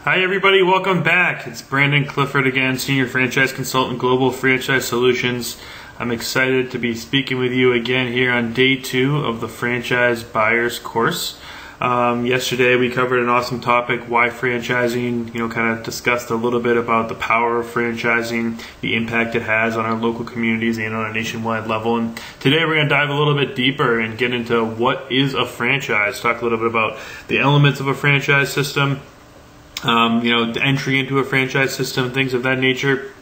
Hi everybody, welcome back. It's Brandon Clifford again, Senior Franchise Consultant, Global Franchise Solutions. I'm excited to be speaking with you again here on day 2 of the Franchise Buyers course. Yesterday we covered an awesome topic, why franchising, kind of discussed a little bit about the power of franchising, the impact it has on our local communities and on a nationwide level. And today we're going to dive a little bit deeper and get into what is a franchise, talk a little bit about the elements of a franchise system, the entry into a franchise system, things of that nature,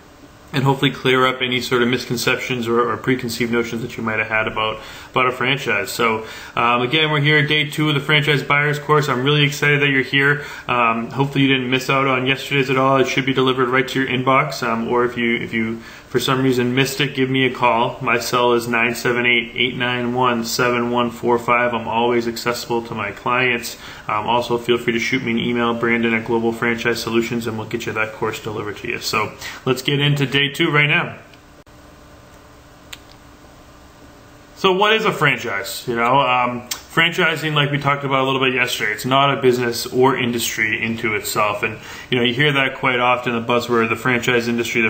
and hopefully clear up any sort of misconceptions or preconceived notions that you might have had about a franchise. So again, we're here at day 2 of the Franchise Buyers course. I'm really excited that you're here. Hopefully you didn't miss out on yesterday's at all. It should be delivered right to your inbox, or if you for some reason missed it, give me a call. My cell is 978-891-7145. I'm always accessible to my clients. Also, feel free to shoot me an email, Brandon at Global Franchise Solutions, and we'll get you that course delivered to you. So let's get into day 2 right now. So what is a franchise? Franchising, like we talked about a little bit yesterday, it's not a business or industry into itself. And, you hear that quite often, the buzzword, the franchise industry,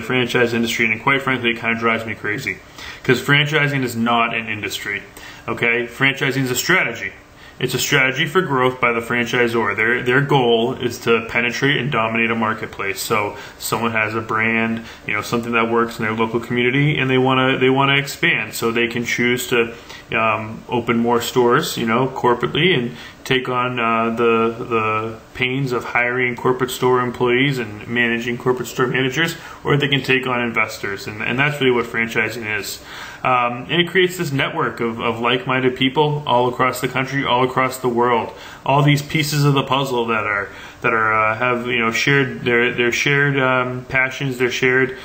and quite frankly, it kind of drives me crazy. Because franchising is not an industry, okay? Franchising is a strategy. It's a strategy for growth by the franchisor. Their goal is to penetrate and dominate a marketplace. So someone has a brand, something that works in their local community, and they want to expand. So they can choose to open more stores, corporately, and take on the pains of hiring corporate store employees and managing corporate store managers, or they can take on investors, and that's really what franchising is. And it creates this network of like-minded people all across the country, all across the world. All these pieces of the puzzle that have shared their shared passions, their shared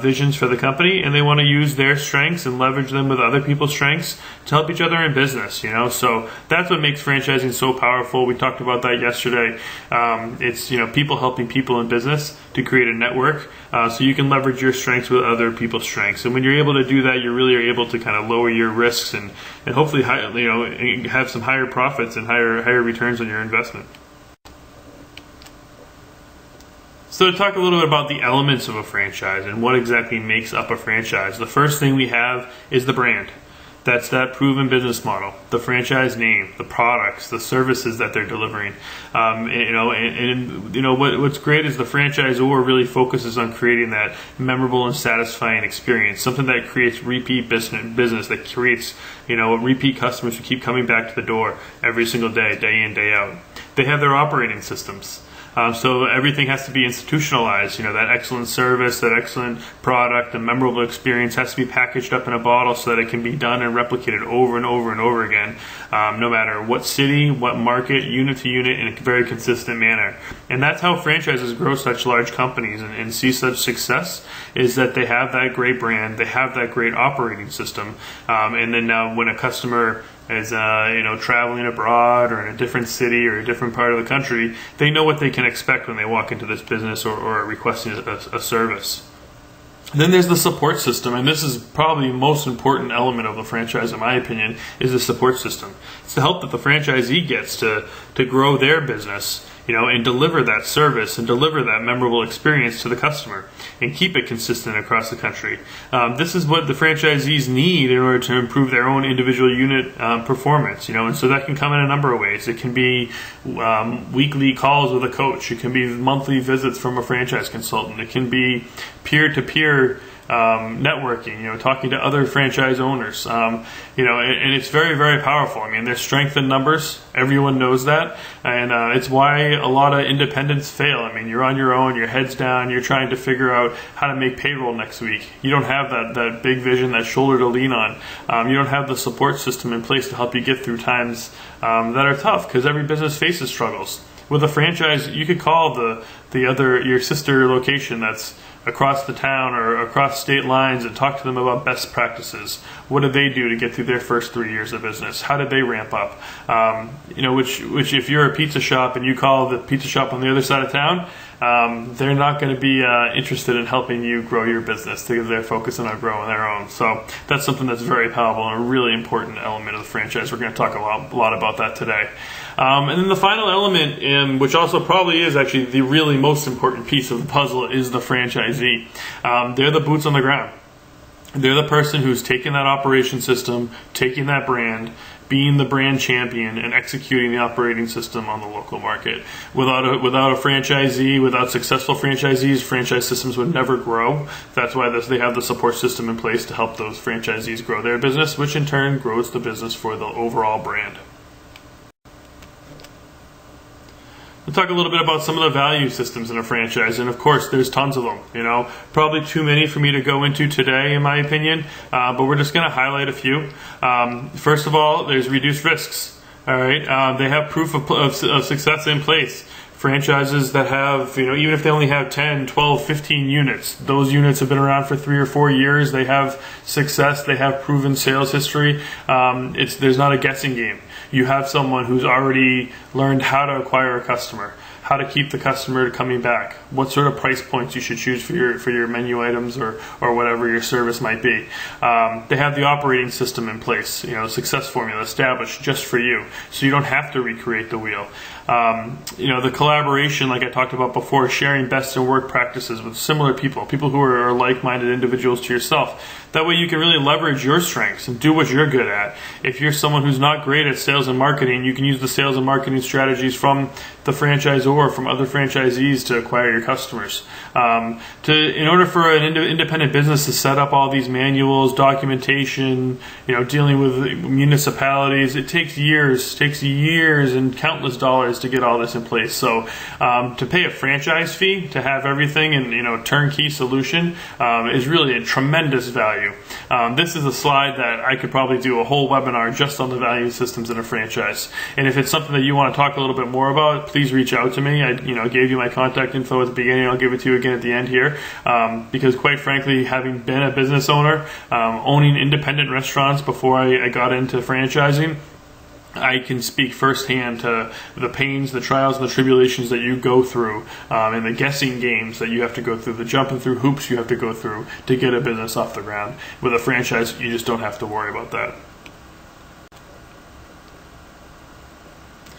visions for the company, and they want to use their strengths and leverage them with other people's strengths to help each other in business. So that's what makes franchising so powerful. We talked about that yesterday. It's people helping people in business to create a network, so you can leverage your strengths with other people's strengths. And when you're able to do that, you really are able to kind of lower your risks and hopefully have some higher profits and higher returns on your investment. So to talk a little bit about the elements of a franchise and what exactly makes up a franchise, the first thing we have is the brand. That's that proven business model, the franchise name, the products, the services that they're delivering. What's great is the franchisor really focuses on creating that memorable and satisfying experience, something that creates repeat business, that creates repeat customers who keep coming back to the door every single day, day in, day out. They have their operating systems. So everything has to be institutionalized. That excellent service, that excellent product, the memorable experience has to be packaged up in a bottle so that it can be done and replicated over and over and over again, no matter what city, what market, unit to unit, in a very consistent manner. And that's how franchises grow such large companies and see such success, is that they have that great brand, they have that great operating system, and then now when a customer is traveling abroad or in a different city or a different part of the country, they know what they can expect when they walk into this business or are requesting a service. And then there's the support system, and this is probably the most important element of the franchise, in my opinion, is the support system. It's the help that the franchisee gets to grow their business, and deliver that service and deliver that memorable experience to the customer and keep it consistent across the country. This is what the franchisees need in order to improve their own individual unit performance, and so that can come in a number of ways. It can be weekly calls with a coach. It can be monthly visits from a franchise consultant. It can be peer-to-peer networking, talking to other franchise owners, and it's very, very powerful. There's strength in numbers. Everyone knows that, and it's why a lot of independents fail. You're on your own, your head's down, you're trying to figure out how to make payroll next week. You don't have that big vision, that shoulder to lean on. You don't have the support system in place to help you get through times that are tough, because every business faces struggles. With a franchise, you could call your sister location that's across the town or across state lines and talk to them about best practices. What did they do to get through their first 3 years of business? How did they ramp up? Which if you're a pizza shop and you call the pizza shop on the other side of town, they're not going to be interested in helping you grow your business because they're focusing on growing their own. So that's something that's very powerful and a really important element of the franchise. We're going to talk a lot about that today. And then the final element, which also probably is actually the really most important piece of the puzzle, is the franchisee. They're the boots on the ground. They're the person who's taking that operation system, taking that brand, being the brand champion, and executing the operating system on the local market. Without a franchisee, without successful franchisees, franchise systems would never grow. That's why they have the support system in place to help those franchisees grow their business, which in turn grows the business for the overall brand. We'll talk a little bit about some of the value systems in a franchise, and of course there's tons of them, probably too many for me to go into today in my opinion, but we're just going to highlight a few. First of all, there's reduced risks. All right, they have proof of success in place. Franchises that have, even if they only have 10, 12, 15 units, those units have been around for 3 or 4 years. They have success. They have proven sales history. There's not a guessing game. You have someone who's already learned how to acquire a customer, how to keep the customer coming back, what sort of price points you should choose for your menu items or whatever your service might be. They have the operating system in place, success formula established just for you, so you don't have to recreate the wheel. The collaboration, like I talked about before, sharing best and work practices with similar people who are like-minded individuals to yourself. That way you can really leverage your strengths and do what you're good at. If you're someone who's not great at sales and marketing, you can use the sales and marketing strategies from the franchisor or from other franchisees to acquire your customers. In order for an independent business to set up all these manuals, documentation, dealing with municipalities, it takes years and countless dollars to get all this in place. So to pay a franchise fee to have everything in a turnkey solution is really a tremendous value. This is a slide that I could probably do a whole webinar just on the value systems in a franchise. And if it's something that you want to talk a little bit more about, please reach out to me. I gave you my contact info at the beginning. I'll give it to you again at the end here. Because quite frankly, having been a business owner, owning independent restaurants before I got into franchising, I can speak firsthand to the pains, the trials, and the tribulations that you go through, and the guessing games that you have to go through, the jumping through hoops you have to go through to get a business off the ground. With a franchise, you just don't have to worry about that.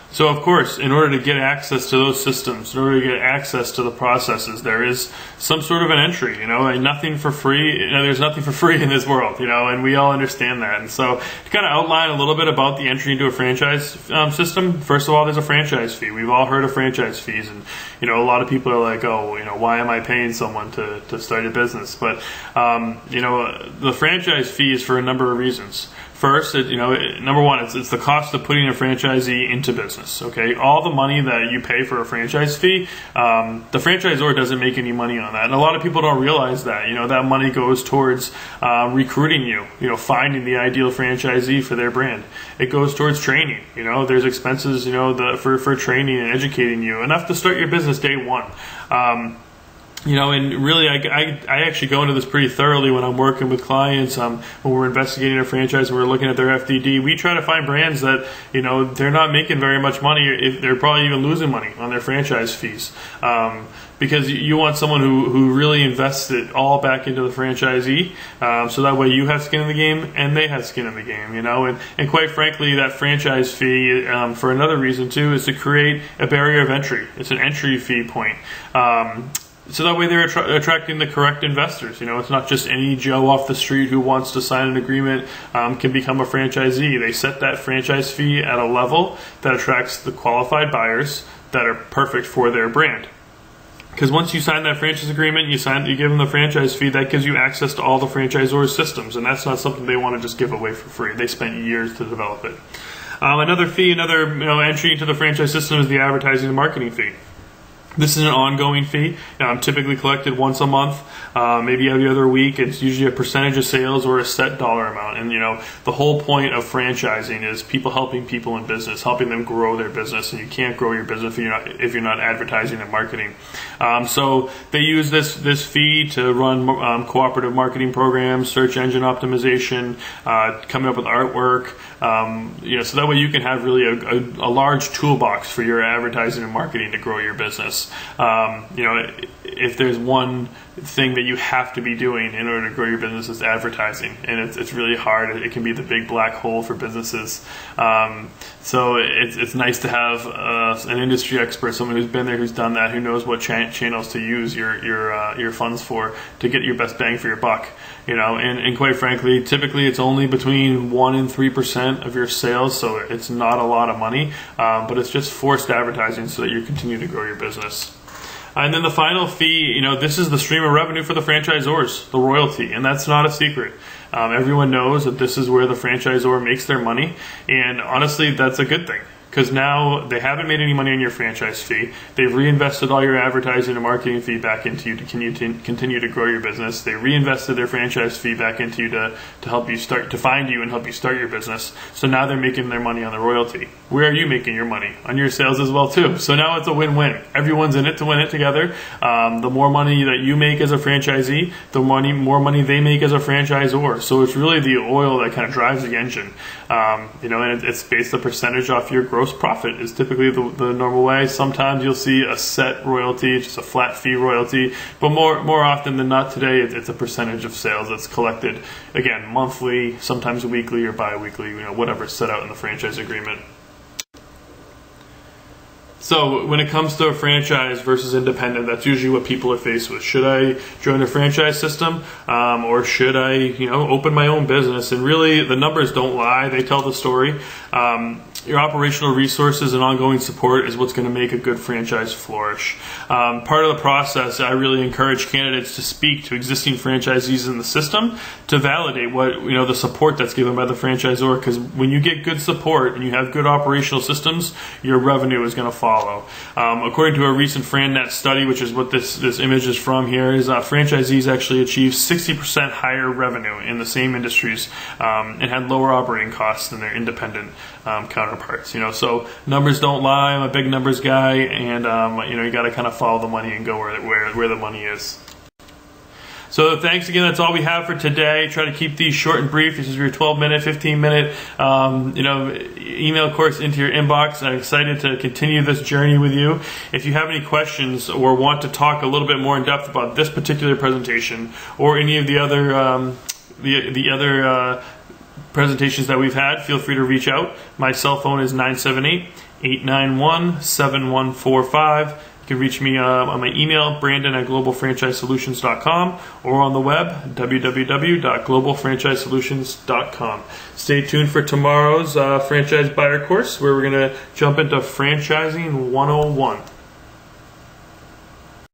So of course, in order to get access to those systems, in order to get access to the processes, there is some sort of an entry, and nothing for free. There's nothing for free in this world, and we all understand that. And so to kind of outline a little bit about the entry into a franchise system, first of all, there's a franchise fee. We've all heard of franchise fees, and a lot of people are like, oh, why am I paying someone to start a business? But the franchise fee is for a number of reasons. First, number one, it's the cost of putting a franchisee into business. Okay, all the money that you pay for a franchise fee, the franchisor doesn't make any money on that, and a lot of people don't realize that. That money goes towards recruiting you. Finding the ideal franchisee for their brand. It goes towards training. There's expenses. For training and educating you, enough to start your business day one. And really, I actually go into this pretty thoroughly when I'm working with clients. When we're investigating a franchise and we're looking at their FDD, we try to find brands that, they're not making very much money. If they're probably even losing money on their franchise fees. Because you want someone who really invests it all back into the franchisee, so that way you have skin in the game and they have skin in the game, and quite frankly, that franchise fee, for another reason too, is to create a barrier of entry. It's an entry fee point. So that way they're attracting the correct investors. It's not just any Joe off the street who wants to sign an agreement can become a franchisee. They set that franchise fee at a level that attracts the qualified buyers that are perfect for their brand. Because once you sign that franchise agreement, you give them the franchise fee, that gives you access to all the franchisor's systems, and that's not something they want to just give away for free. They spent years to develop it. Another entry into the franchise system is the advertising and marketing fee. This is an ongoing fee, typically collected once a month, maybe every other week. It's usually a percentage of sales or a set dollar amount. And the whole point of franchising is people helping people in business, helping them grow their business. And you can't grow your business if you're not advertising and marketing. So they use this fee to run cooperative marketing programs, search engine optimization, coming up with artwork, So that way you can have really a large toolbox for your advertising and marketing to grow your business. If there's one thing that you have to be doing in order to grow your business, is advertising, and it's really hard. It can be the big black hole for businesses. So it's nice to have an industry expert, someone who's been there, who's done that, who knows what channels to use your funds for to get your best bang for your buck. And quite frankly, typically it's only between 1% and 3% of your sales, so it's not a lot of money, but it's just forced advertising so that you continue to grow your business. And then the final fee, this is the stream of revenue for the franchisors, the royalty, and that's not a secret. Everyone knows that this is where the franchisor makes their money, and honestly, that's a good thing. Because now they haven't made any money on your franchise fee. They've reinvested all your advertising and marketing fee back into you to continue to grow your business. They reinvested their franchise fee back into you to help you find you and help you start your business. So now they're making their money on the royalty. Where are you making your money? On your sales as well too. So now it's a win-win. Everyone's in it to win it together. The more money that you make as a franchisee, the more money they make as a franchisor. So it's really the oil that kind of drives the engine. And it's based a percentage off your gross profit is typically the normal way. Sometimes you'll see a set royalty, just a flat fee royalty, but more often than not today, it's a percentage of sales that's collected, again, monthly, sometimes weekly or bi-weekly, whatever's set out in the franchise agreement. So when it comes to a franchise versus independent, that's usually what people are faced with. Should I join a franchise system, or should I, open my own business? And really, the numbers don't lie; they tell the story. Your operational resources and ongoing support is what's going to make a good franchise flourish. Part of the process, I really encourage candidates to speak to existing franchisees in the system to validate what the support that's given by the franchisor. Because when you get good support and you have good operational systems, your revenue is going to follow. According to a recent FranNet study, which is what this image is from here, is franchisees actually achieve 60% higher revenue in the same industries and had lower operating costs than their independent counterparts. So numbers don't lie. I'm a big numbers guy, and you got to kind of follow the money and go where the money is. So thanks again. That's all we have for today. Try to keep these short and brief. This is your 12-minute, 15-minute, email course into your inbox. I'm excited to continue this journey with you. If you have any questions or want to talk a little bit more in depth about this particular presentation or any of the other presentations that we've had, feel free to reach out. My cell phone is 978-891-7145. You can reach me on my email, brandon@globalfranchisesolutions.com, or on the web, www.globalfranchisesolutions.com. Stay tuned for tomorrow's franchise buyer course, where we're going to jump into franchising 101.